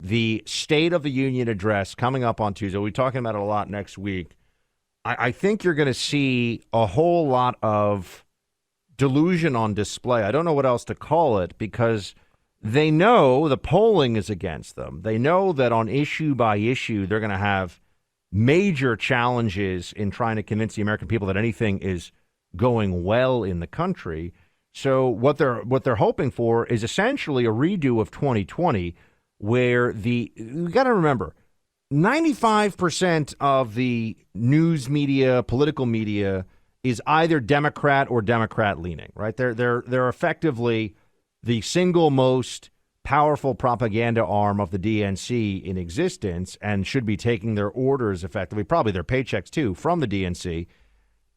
the State of the Union address coming up on Tuesday. We'll be talking about it a lot next week. I think you're going to see a whole lot of delusion on display. I don't know what else to call it because they know the polling is against them. They know that on issue by issue, they're going to have major challenges in trying to convince the American people that anything is going well in the country. So what they're hoping for is essentially a redo of 2020, where you got to remember 95% of the news media, political media, is either Democrat or Democrat leaning, right? They're effectively the single most powerful propaganda arm of the DNC in existence and should be taking their orders effectively, probably their paychecks too, from the DNC.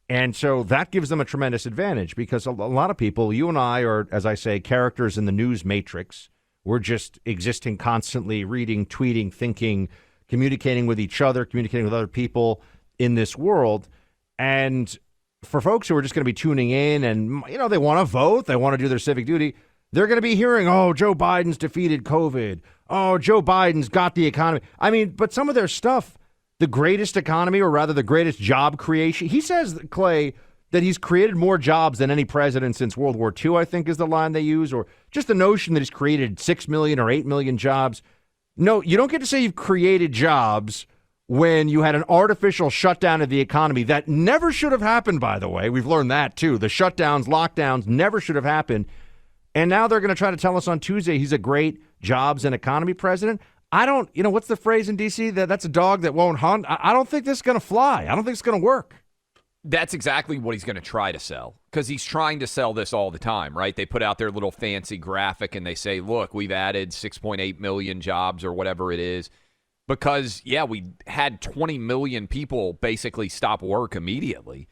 And so that gives them a tremendous advantage because a lot of people, you and I are, as I say, characters in the news matrix. We're just existing constantly, reading, tweeting, thinking, communicating with each other, communicating with other people in this world. And for folks who are just going to be tuning in and, they want to vote, they want to do their civic duty, they're going to be hearing, oh, Joe Biden's defeated COVID. Oh, Joe Biden's got the economy. I mean, but some of their stuff, the greatest economy, or rather the greatest job creation. He says, Clay, that he's created more jobs than any president since World War II, I think is the line they use, or just the notion that he's created 6 million or 8 million jobs. No, you don't get to say you've created jobs when you had an artificial shutdown of the economy that never should have happened, by the way. We've learned that, too. The shutdowns, lockdowns never should have happened. And now they're going to try to tell us on Tuesday he's a great jobs and economy president. I don't, what's the phrase in D.C.? That's a dog that won't hunt. I don't think this is going to fly. I don't think it's going to work. That's exactly what he's going to try to sell, because he's trying to sell this all the time, right? They put out their little fancy graphic and they say, look, we've added 6.8 million jobs or whatever it is. Because, we had 20 million people basically stop work immediately.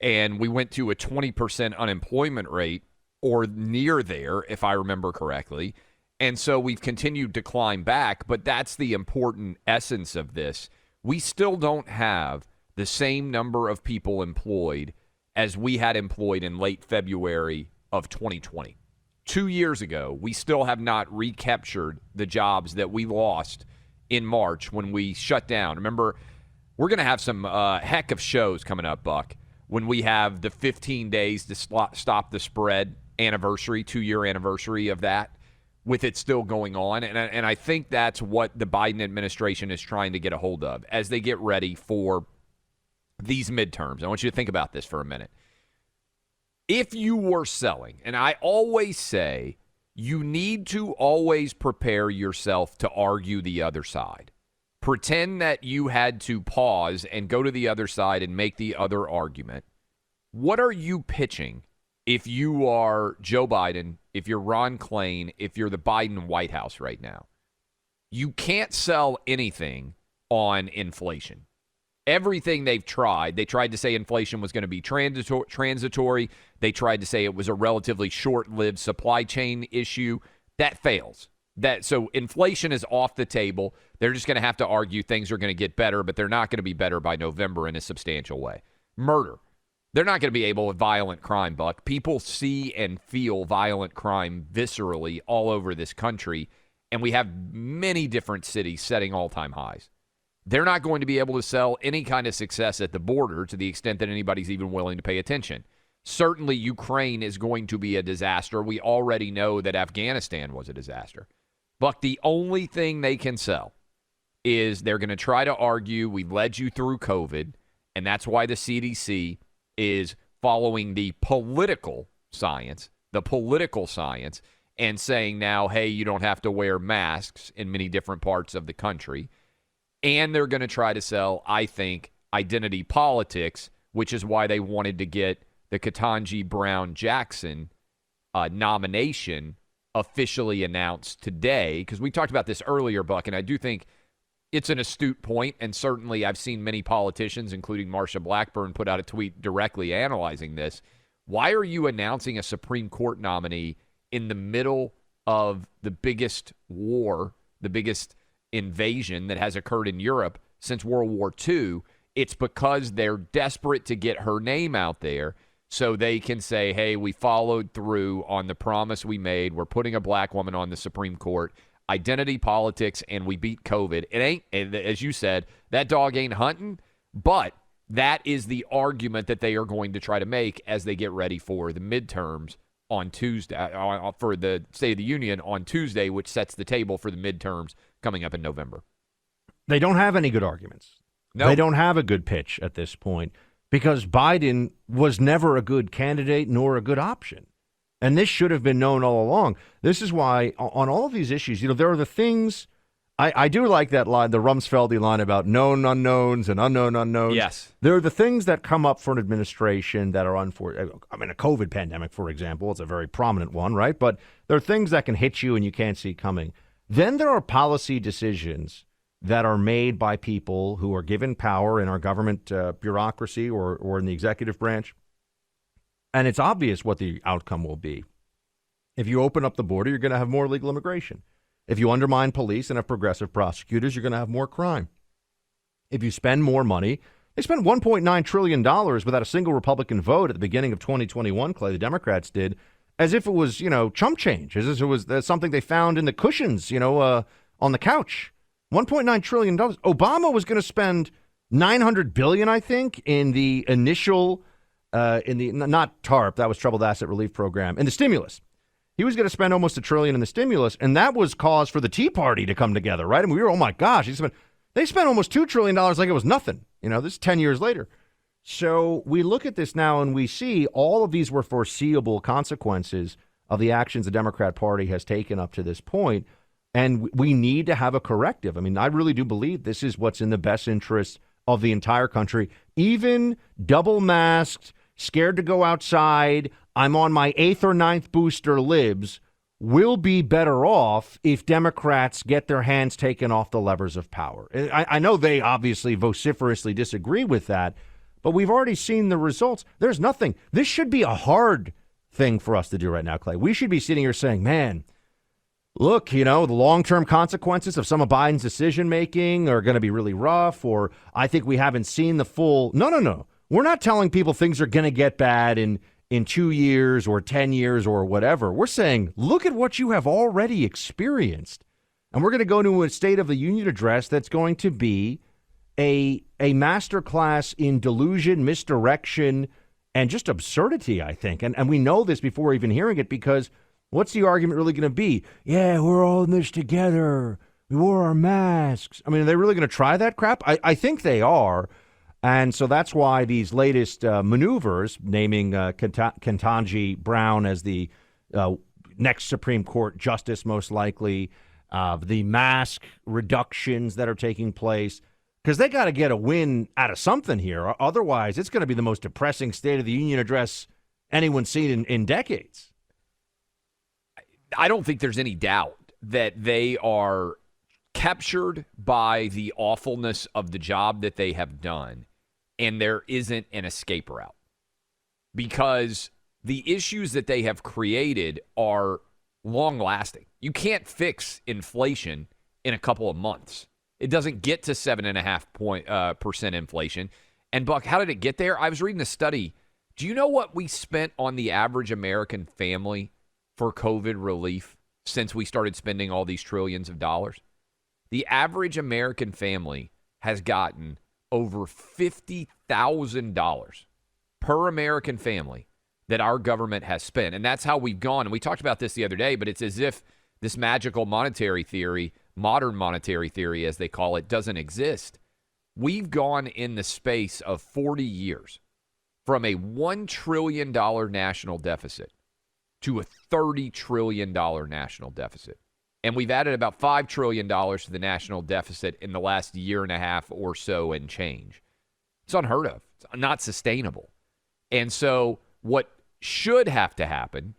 And we went to a 20% unemployment rate, or near there, if I remember correctly. And so we've continued to climb back, but that's the important essence of this. We still don't have the same number of people employed as we had employed in late February of 2020. 2 years ago, we still have not recaptured the jobs that we lost in March when we shut down. Remember, we're going to have some heck of shows coming up, Buck, when we have the 15 days to stop the spread anniversary, 2-year anniversary of that, with it still going on. And I think that's what the Biden administration is trying to get a hold of as they get ready for these midterms. I want you to think about this for a minute. If you were selling, and I always say you need to always prepare yourself to argue the other side. Pretend that you had to pause and go to the other side and make the other argument. What are you pitching if you are Joe Biden, if you're Ron Klain, if you're the Biden White House right now? You can't sell anything on inflation. Everything they tried to say inflation was going to be transitory. They tried to say it was a relatively short-lived supply chain issue. That fails. So inflation is off the table. They're just going to have to argue things are going to get better, but they're not going to be better by November in a substantial way. Murder. They're not going to be able with violent crime, Buck. People see and feel violent crime viscerally all over this country, and we have many different cities setting all-time highs. They're not going to be able to sell any kind of success at the border to the extent that anybody's even willing to pay attention. Certainly, Ukraine is going to be a disaster. We already know that Afghanistan was a disaster. But the only thing they can sell is they're going to try to argue we led you through COVID, and that's why the CDC is following the political science, and saying now, hey, you don't have to wear masks in many different parts of the country. And they're going to try to sell, I think, identity politics, which is why they wanted to get the Ketanji Brown Jackson nomination officially announced today. Because we talked about this earlier, Buck, and I do think it's an astute point. And certainly I've seen many politicians, including Marsha Blackburn, put out a tweet directly analyzing this. Why are you announcing a Supreme Court nominee in the middle of the biggest war, the biggest invasion that has occurred in Europe since World War II? It's because they're desperate to get her name out there so they can say, hey, we followed through on the promise we made. We're putting a black woman on the Supreme Court. identity politics and we beat COVID. It ain't, as you said, that dog ain't hunting, but that is the argument that they are going to try to make as they get ready for the midterms on Tuesday, for the State of the Union on Tuesday, which sets the table for the midterms coming up in November. They don't have any good arguments. No. They don't have a good pitch at this point because Biden was never a good candidate nor a good option. And this should have been known all along. This is why on all of these issues, there are the things I do like that line, the Rumsfeldy line about known unknowns and unknown unknowns. Yes. There are the things that come up for an administration that are unfortunate. I mean, a COVID pandemic, for example, it's a very prominent one, right? But there are things that can hit you and you can't see coming. Then there are policy decisions that are made by people who are given power in our government bureaucracy or in the executive branch. And it's obvious what the outcome will be. If you open up the border, you're going to have more illegal immigration. If you undermine police and have progressive prosecutors, you're going to have more crime. If you spend more money, they spent $1.9 trillion without a single Republican vote at the beginning of 2021, Clay, the Democrats did, as if it was, chump change, as if it was something they found in the cushions, on the couch. $1.9 trillion. Obama was going to spend $900 billion, I think, in the initial, not TARP, that was Troubled Asset Relief Program, in the stimulus. He was going to spend almost $1 trillion in the stimulus, and that was cause for the Tea Party to come together, right? I mean, we were, oh my gosh, they spent almost $2 trillion like it was nothing. This is 10 years later. So we look at this now and we see all of these were foreseeable consequences of the actions the Democrat Party has taken up to this point, and we need to have a corrective. I mean, I really do believe this is what's in the best interest of the entire country, even double masked, scared to go outside, I'm on my 8th or 9th booster libs, will be better off if Democrats get their hands taken off the levers of power. I know they obviously vociferously disagree with that, but we've already seen the results. There's nothing. This should be a hard thing for us to do right now, Clay. We should be sitting here saying, man, look, the long-term consequences of some of Biden's decision-making are going to be really rough, or I think we haven't seen the full. No. We're not telling people things are going to get bad in 2 years or 10 years or whatever. We're saying, look at what you have already experienced. And we're going to go to a State of the Union address that's going to be a masterclass in delusion, misdirection, and just absurdity, I think. And we know this before even hearing it, because what's the argument really going to be? Yeah, we're all in this together. We wore our masks. I mean, are they really going to try that crap? I think they are. And so that's why these latest maneuvers, naming Ketanji Brown as the next Supreme Court justice, most likely, the mask reductions that are taking place, because they got to get a win out of something here. Otherwise, it's going to be the most depressing State of the Union address anyone's seen in decades. I don't think there's any doubt that they are captured by the awfulness of the job that they have done, and there isn't an escape route, because the issues that they have created are long-lasting. You can't fix inflation in a couple of months. It doesn't get to 7.5% inflation. And, Buck, how did it get there? I was reading a study. Do you know what we spent on the average American family for COVID relief since we started spending all these trillions of dollars? The average American family has gotten over $50,000 per American family that our government has spent. And that's how we've gone. And we talked about this the other day, but it's as if this magical monetary theory, modern monetary theory, as they call it, doesn't exist. We've gone in the space of 40 years from a $1 trillion national deficit to a $30 trillion national deficit. And we've added about $5 trillion to the national deficit in the last year and a half or so and change. It's unheard of. It's not sustainable. And so what should have to happen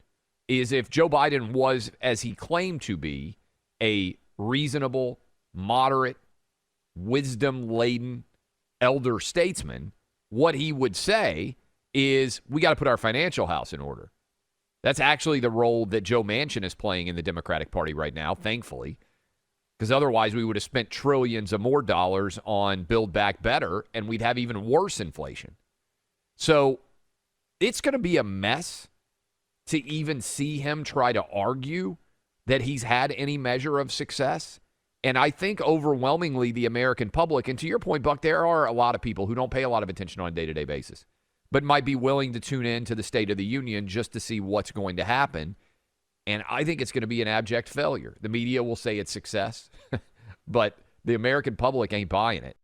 is, if Joe Biden was, as he claimed to be, a reasonable, moderate, wisdom-laden elder statesman, what he would say is, we got to put our financial house in order. That's actually the role that Joe Manchin is playing in the Democratic Party right now, thankfully, because otherwise we would have spent trillions of more dollars on Build Back Better, and we'd have even worse inflation. So it's going to be a mess to even see him try to argue that he's had any measure of success. And I think overwhelmingly the American public, and to your point, Buck, there are a lot of people who don't pay a lot of attention on a day-to-day basis, but might be willing to tune in to the State of the Union just to see what's going to happen. And I think it's going to be an abject failure. The media will say it's success, but the American public ain't buying it.